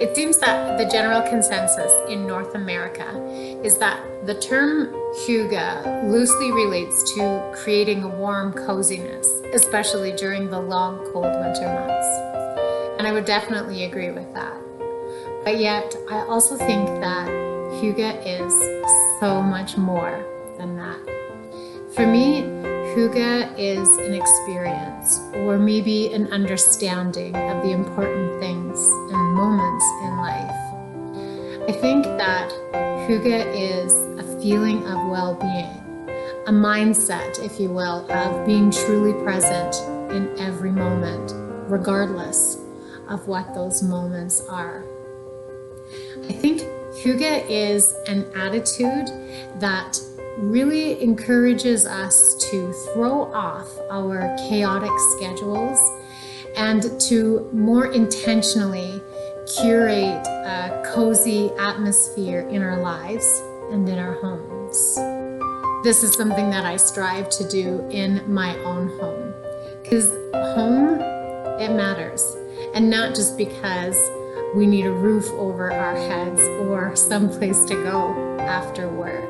It seems that the general consensus in North America is that the term hygge loosely relates to creating a warm coziness, especially during the long, cold winter months. And I would definitely agree with that. But yet, I also think that hygge is so much more than that. For me, hygge is an experience, or maybe an understanding of the important things and moments in life. I think that hygge is a feeling of well-being, a mindset, if you will, of being truly present in every moment, regardless of what those moments are. I think hygge is an attitude that really encourages us to throw off our chaotic schedules and to more intentionally curate a cozy atmosphere in our lives and in our homes. This is something that I strive to do in my own home, because home, it matters, and not just because we need a roof over our heads or someplace to go after work.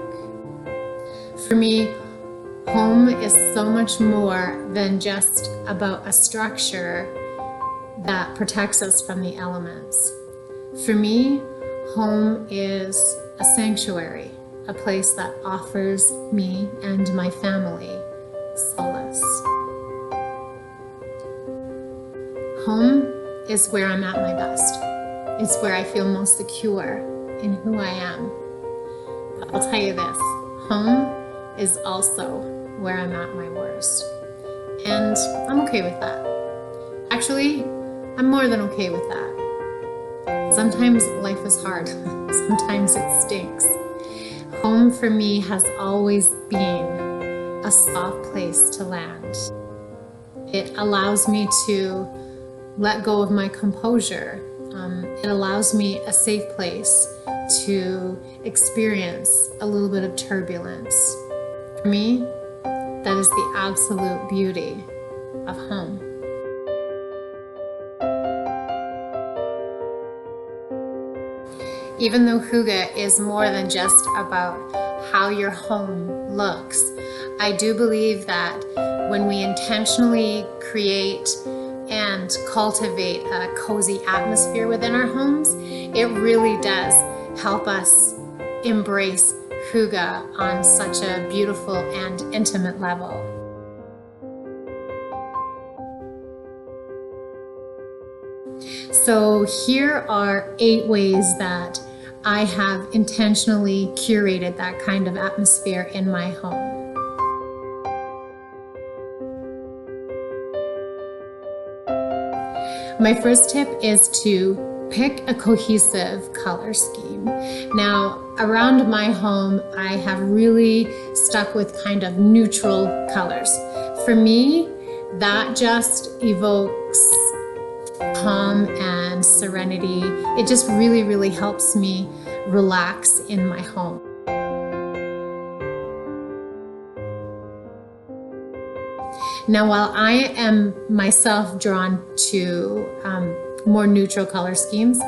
For me, home is so much more than just about a structure that protects us from the elements. For me, home is a sanctuary, a place that offers me and my family solace. Home is where I'm at my best. It's where I feel most secure in who I am. I'll tell you this, home is also where I'm at my worst. And I'm okay with that. Actually, I'm more than okay with that. Sometimes life is hard. Sometimes it stinks. Home for me has always been a soft place to land. It allows me to let go of my composure. It allows me a safe place to experience a little bit of turbulence. For me, that is the absolute beauty of home. Even though hygge is more than just about how your home looks, I do believe that when we intentionally create and cultivate a cozy atmosphere within our homes, it really does help us embrace hygge on such a beautiful and intimate level. So here are 8 ways that I have intentionally curated that kind of atmosphere in my home. My first tip is to pick a cohesive color scheme. Now, around my home, I have really stuck with kind of neutral colors. For me, that just evokes calm and serenity. It just really, really helps me relax in my home. Now, while I am myself drawn to more neutral color schemes,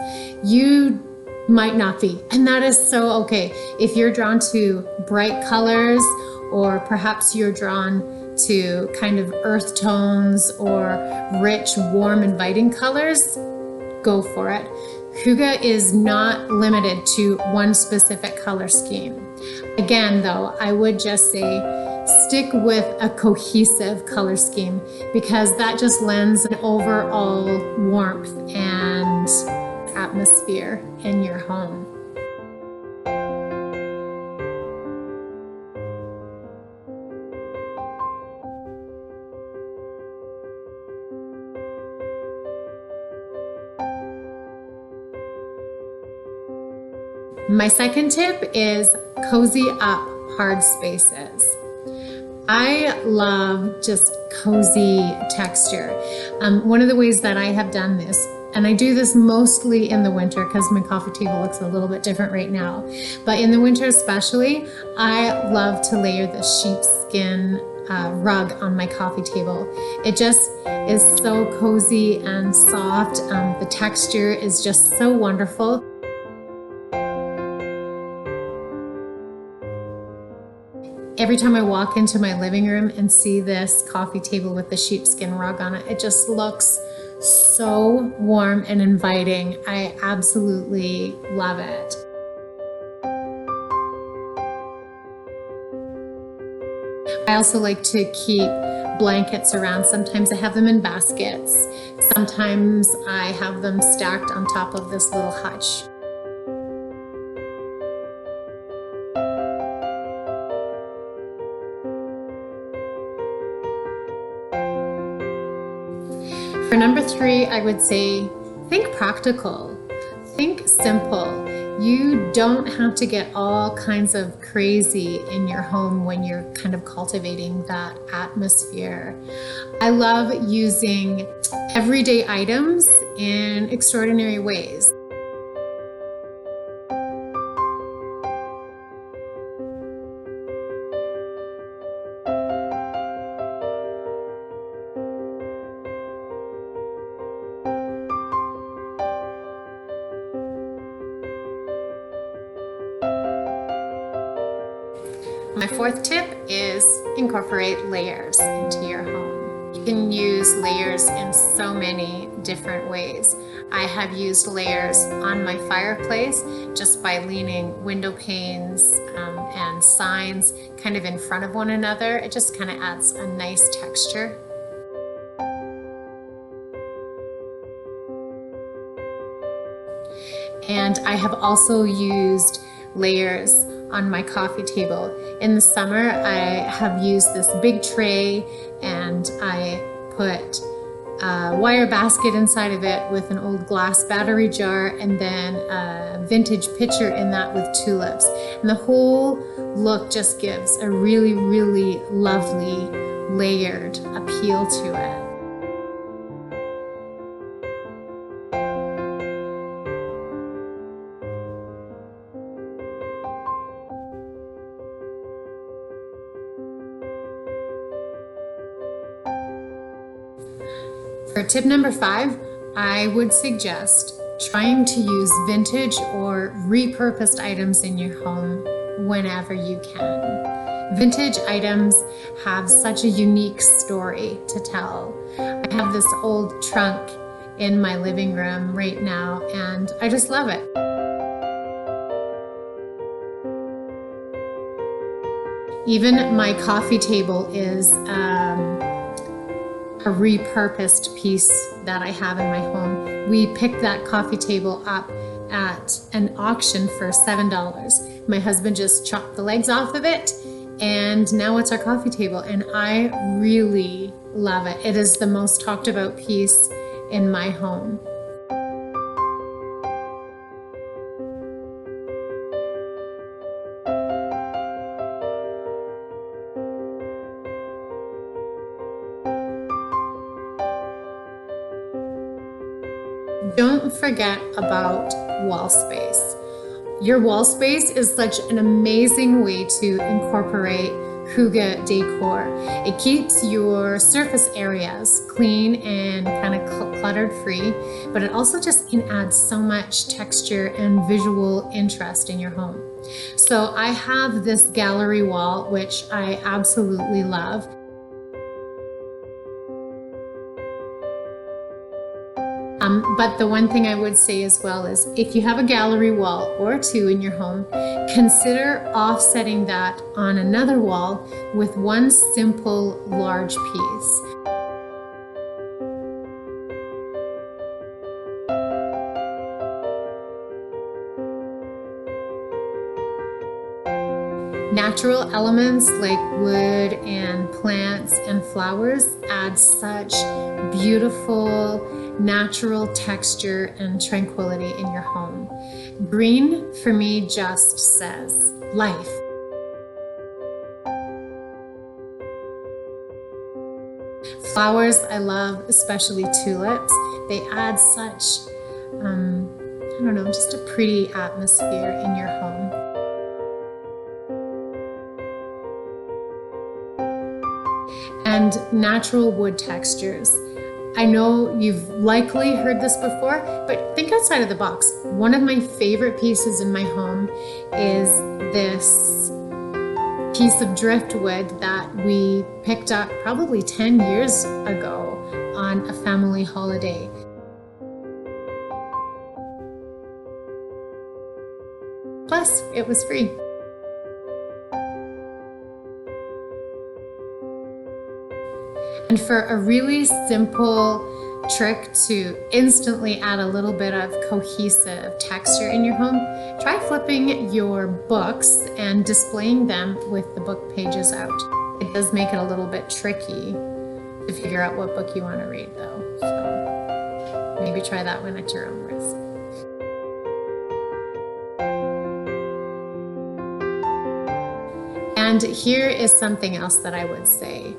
you might not be, and that is so okay. If you're drawn to bright colors, or perhaps you're drawn to kind of earth tones or rich, warm, inviting colors, go for it. Hygge is not limited to one specific color scheme. Again, though, I would just say stick with a cohesive color scheme, because that just lends an overall warmth and atmosphere in your home. My second tip is cozy up hard spaces. I love just cozy texture. One of the ways that I have done this, and I do this mostly in the winter because my coffee table looks a little bit different right now, but in the winter especially, I love to layer the sheepskin rug on my coffee table. It just is so cozy and soft. The texture is just so wonderful. Every time I walk into my living room and see this coffee table with the sheepskin rug on it, it just looks so warm and inviting. I absolutely love it. I also like to keep blankets around. Sometimes I have them in baskets. Sometimes I have them stacked on top of this little hutch. For number 3, I would say think practical, think simple. You don't have to get all kinds of crazy in your home when you're kind of cultivating that atmosphere. I love using everyday items in extraordinary ways. My 4th tip is incorporate layers into your home. You can use layers in so many different ways. I have used layers on my fireplace just by leaning window panes and signs kind of in front of one another. It just kind of adds a nice texture. And I have also used layers on my coffee table. In the summer, I have used this big tray and I put a wire basket inside of it with an old glass battery jar and then a vintage pitcher in that with tulips. And the whole look just gives a really, really lovely layered appeal to it. For tip number 5, I would suggest trying to use vintage or repurposed items in your home whenever you can. Vintage items have such a unique story to tell. I have this old trunk in my living room right now and I just love it. Even my coffee table is a repurposed piece that I have in my home. We picked that coffee table up at an auction for $7. My husband just chopped the legs off of it and now it's our coffee table and I really love it. It is the most talked about piece in my home. Don't forget about wall space. Your wall space is such an amazing way to incorporate Hygge decor. It keeps your surface areas clean and kind of cluttered free, but it also just adds so much texture and visual interest in your home. So I have this gallery wall, which I absolutely love. But the one thing I would say as well is if you have a gallery wall or 2 in your home, consider offsetting that on another wall with one simple large piece. Natural elements like wood and plants and flowers add such beautiful natural texture and tranquility in your home. Green for me just says life. Flowers I love, especially tulips. They add such, I don't know, just a pretty atmosphere in your home. and natural wood textures. I know you've likely heard this before, but think outside of the box. One of my favorite pieces in my home is this piece of driftwood that we picked up probably 10 years ago on a family holiday. Plus, it was free. And for a really simple trick to instantly add a little bit of cohesive texture in your home, try flipping your books and displaying them with the book pages out. It does make it a little bit tricky to figure out what book you want to read though. So maybe try that one at your own risk. And here is something else that I would say.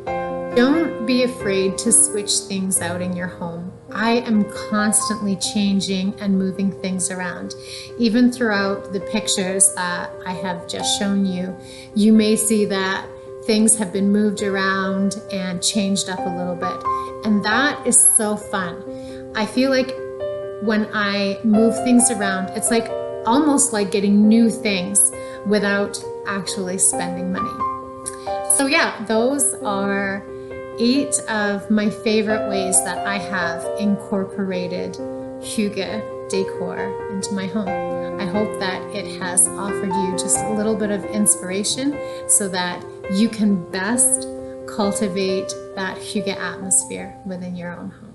Don't be afraid to switch things out in your home. I am constantly changing and moving things around. Even throughout the pictures that I have just shown you, you may see that things have been moved around and changed up a little bit. And that is so fun. I feel like when I move things around, it's like almost like getting new things without actually spending money. So yeah, those are 8 of my favorite ways that I have incorporated Hygge decor into my home. I hope that it has offered you just a little bit of inspiration so that you can best cultivate that Hygge atmosphere within your own home.